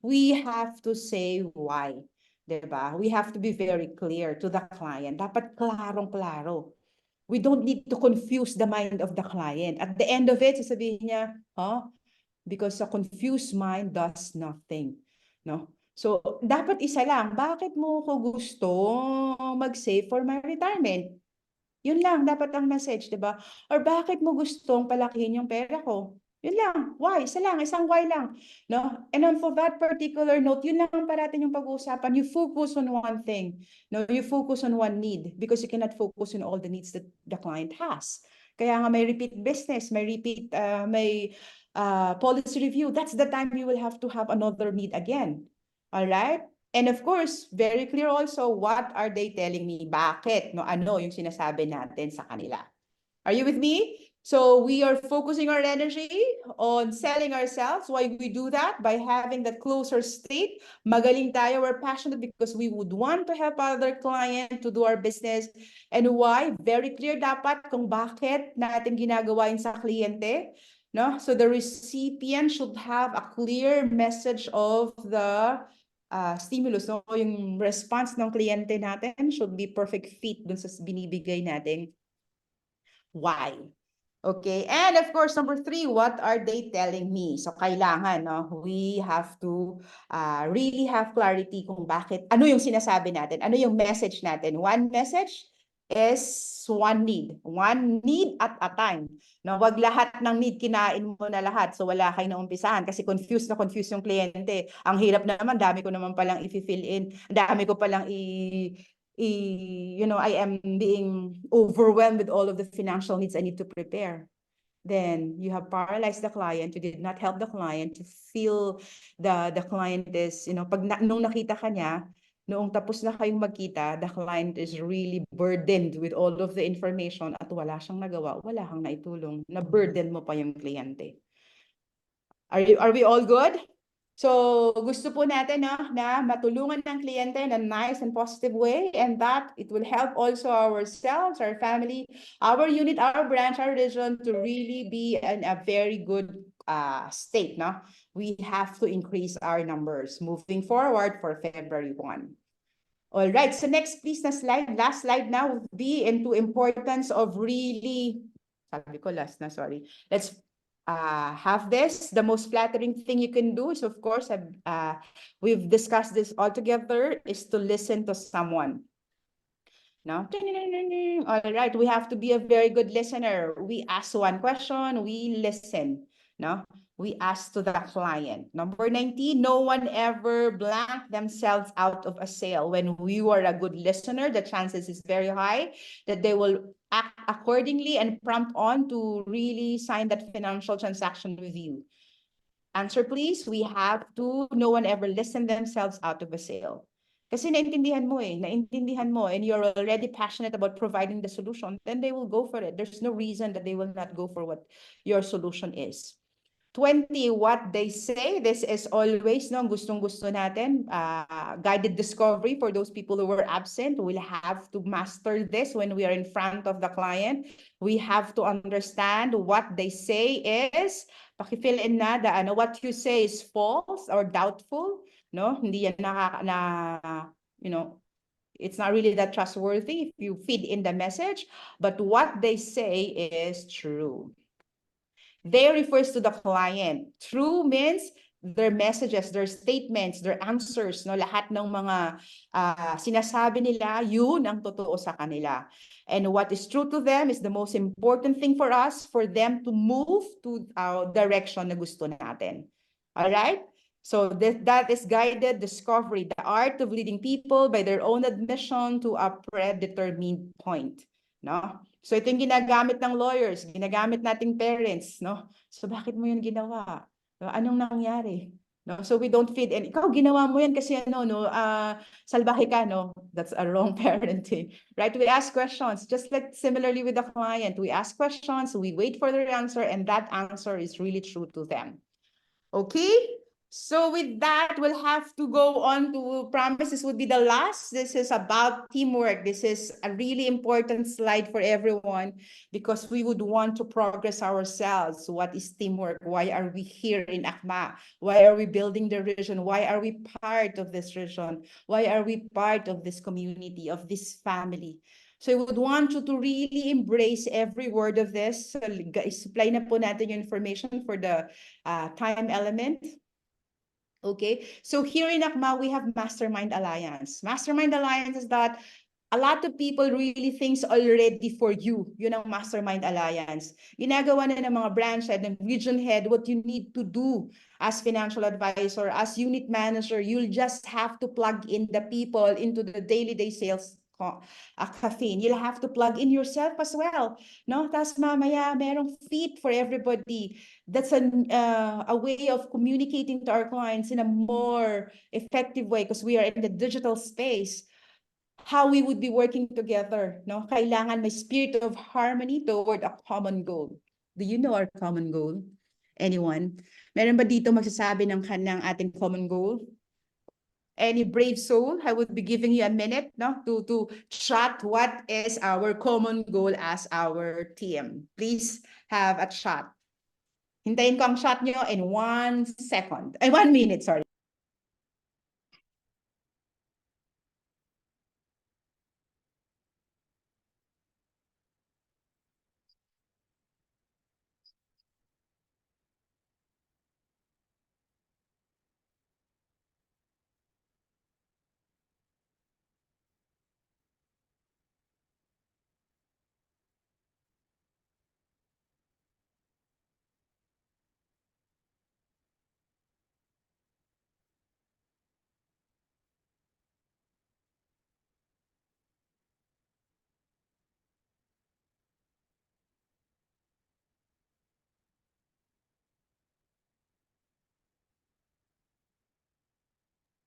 we have to say why. Diba? We have to be very clear to the client. Dapat klarong-klaro. We don't need to confuse the mind of the client. At the end of it, sasabihin niya, because a confused mind does nothing. No? So, dapat isa lang, bakit mo ko gusto mag-save for my retirement? Yun lang, dapat ang message, di ba? Or bakit mo gustong palakihin yung pera ko? Yun lang, why? Isa lang, isang why lang. No? And on for that particular note, yun lang parating yung pag-uusapan. You focus on one thing. No? You focus on one need because you cannot focus on all the needs that the client has. Kaya nga may repeat business, may policy review. That's the time you will have to have another need again. All right? And of course, very clear also, what are they telling me? Bakit? No, ano yung sinasabi natin sa kanila? Are you with me? So we are focusing our energy on selling ourselves. Why we do that? By having that closer state. Magaling tayo, we're passionate because we would want to help other client to do our business. And why? Very clear dapat kung bakit natin ginagawa yun sa kliyente. No? So the recipient should have a clear message of the stimulus, no? Yung response ng kliyente natin should be perfect fit dun sa binibigay natin. Why? Okay, and of course, number three, what are they telling me? So kailangan, no, we have to really have clarity kung bakit, ano yung sinasabi natin, ano yung message natin. One message is one need at a time. No, wag lahat ng need kinain mo na lahat. So wala kayo na umpisahan kasi confused na confused yung kliyente. Ang hirap naman, dami ko naman palang i-fill in, dami ko palang I am being overwhelmed with all of the financial needs I need to prepare. Then you have paralyzed the client. You did not help the client to feel the client is, nung nakita ka niya, noong tapos na kayong magkita, the client is really burdened with all of the information at wala siyang nagawa, wala kang naitulong. Na-burden mo pa yung kliyente. Are we all good? So, gusto po natin na matulungan ng kliyente in a nice and positive way, and that it will help also ourselves, our family, our unit, our branch, our region to really be in a very good state. No? We have to increase our numbers moving forward for February 1. All right, so next please na slide, last slide now would be into importance of really, sabi ko last na, sorry. Let's have this. The most flattering thing you can do is, of course, we've discussed this all together, is to listen to someone. No? All right, we have to be a very good listener. We ask one question, we listen. No? We ask to the client. Number 19, no one ever blank themselves out of a sale. When we were a good listener, the chances is very high that they will act accordingly and prompt on to really sign that financial transaction with you. Answer please, we have to, no one ever listen themselves out of a sale. Kasi naintindihan mo, and you're already passionate about providing the solution, then they will go for it. There's no reason that they will not go for what your solution is. 20, what they say. This is always gustong-gusto natin. Guided discovery for those people who were absent. We'll have to master this when we are in front of the client. We have to understand what they say is, paki-fill in na what you say is false or doubtful. No? Hindi yan it's not really that trustworthy if you feed in the message, but what they say is true. They refers to the client. True means their messages, their statements, their answers, no, lahat ng mga sinasabi nila, yun ang totoo sa kanila. And what is true to them is the most important thing for us, for them to move to our direction na gusto natin. All right? So that is guided discovery, the art of leading people by their own admission to a predetermined point. No? So ito yung ginagamit ng lawyers, ginagamit nating parents, no? So bakit mo yun ginawa? No? Anong nangyari? No? So we don't feed in. Ikaw ginawa mo yan kasi salbahe ka, no? That's a wrong parenting. Right? We ask questions, just like similarly with the client. We ask questions, we wait for their answer, and that answer is really true to them. Okay? So with that, we'll have to go on to promise. This would be the last. This is about teamwork. This is a really important slide for everyone because we would want to progress ourselves. What is teamwork? Why are we here in AKMA? Why are we building the region? Why are we part of this region? Why are we part of this community, of this family? So I would want you to really embrace every word of this. So, supply na po natin yung information for the time element. Okay, so here in AKMA, we have Mastermind Alliance. Mastermind Alliance is that a lot of people really thinks already for you. Yun ang Mastermind Alliance. Ginagawa na ng mga branch head, ng region head, what you need to do as financial advisor, as unit manager. You'll just have to plug in the people into the daily sales caffeine. You'll have to plug in yourself as well. No? Tapos mamaya, merong feed for everybody. That's a way of communicating to our clients in a more effective way because we are in the digital space. How we would be working together. No? Kailangan may spirit of harmony toward a common goal. Do you know our common goal? Anyone? Meron ba dito magsasabi ng ating common goal? Any brave soul? I would be giving you a minute to chat what is our common goal as our team. Please have a chat. Hintayin ko ang shot nyo in 1 second. 1 minute, sorry.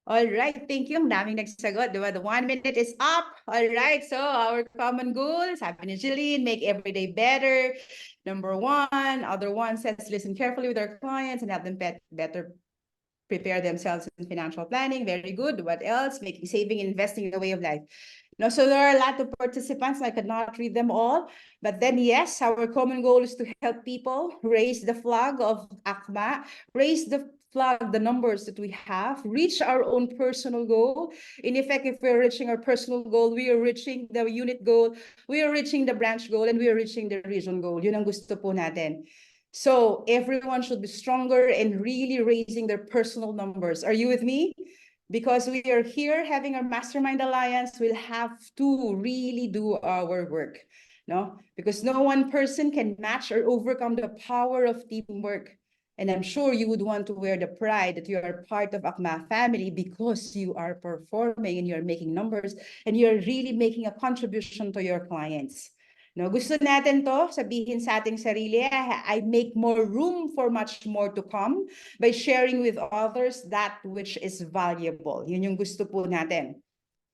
All right, thank you. Ang daming nagsagot, di ba? The 1 minute is up. All right, so our common goals, sabi ni Jeline, make every day better. Number 1, other one says, listen carefully with our clients and help them better prepare themselves in financial planning. Very good. What else? Making saving and investing a way of life. No, so there are a lot of participants. I could not read them all. But then, yes, our common goal is to help people raise the flag of AKMA, raise the flag, the numbers that we have, reach our own personal goal. In effect, if we're reaching our personal goal, we are reaching the unit goal, we are reaching the branch goal, and we are reaching the region goal. Yun ang gusto po natin. So everyone should be stronger and really raising their personal numbers. Are you with me? Because we are here having our Mastermind Alliance, we'll have to really do our work, no? Because no one person can match or overcome the power of teamwork. And I'm sure you would want to wear the pride that you are part of AKMA family because you are performing and you're making numbers and you're really making a contribution to your clients. No, gusto natin to sabihin sa ating sarili, I make more room for much more to come by sharing with others that which is valuable. Yun yung gusto po natin.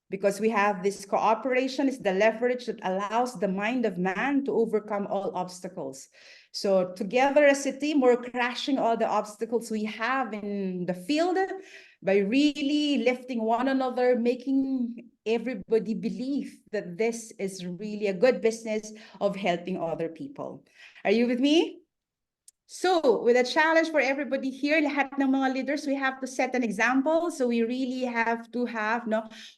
Because we have this cooperation is the leverage that allows the mind of man to overcome all obstacles. So together as a team, we're crashing all the obstacles we have in the field by really lifting one another, making everybody believe that this is really a good business of helping other people. Are you with me? So with a challenge for everybody here, lahat ng mga leaders, we have to set an example. So we really have to have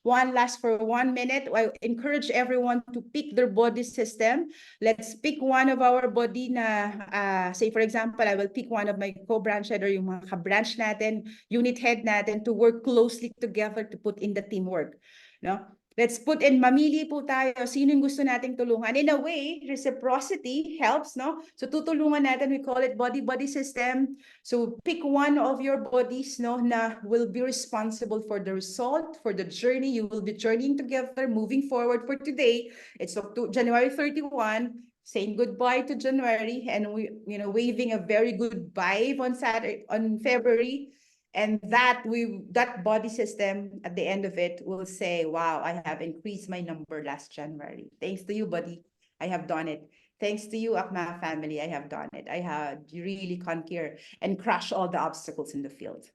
one last for 1 minute. I encourage everyone to pick their body system. Let's pick one of our body na, say for example, I will pick one of my co-branch head or yung mga ka-branch natin, unit head natin to work closely together to put in the teamwork. No? Let's put in, mamili po tayo, sino yung gusto nating tulungan. In a way, reciprocity helps, no? So tutulungan natin, we call it body-body system. So pick one of your bodies, no, na will be responsible for the result, for the journey. You will be journeying together, moving forward. For today, it's January 31, saying goodbye to January, and we, waving a very good vibe on February. And that body system at the end of it will say, wow, I have increased my number last January. Thanks to you, buddy. I have done it. Thanks to you, AKMA family, I have done it. I have really conquer and crush all the obstacles in the field.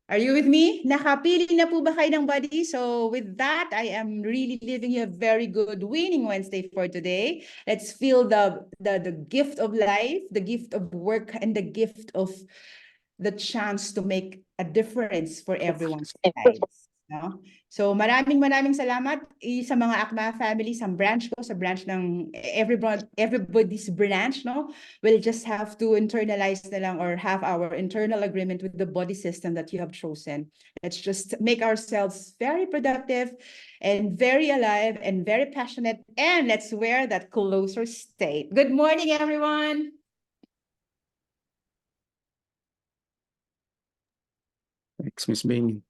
Are you with me? Nakapili na po ba kayo ng body? So with that, I am really leaving you a very good winning Wednesday for today. Let's feel the gift of life, the gift of work, and the gift of the chance to make a difference for everyone's lives. No? So maraming salamat sa mga AKMA family, sa branch ko, sa branch ng everybody's branch, no? We'll just have to internalize na lang or have our internal agreement with the body system that you have chosen. Let's just make ourselves very productive and very alive and very passionate, and let's wear that closer state. Good morning, everyone. Thanks, Miss Bing.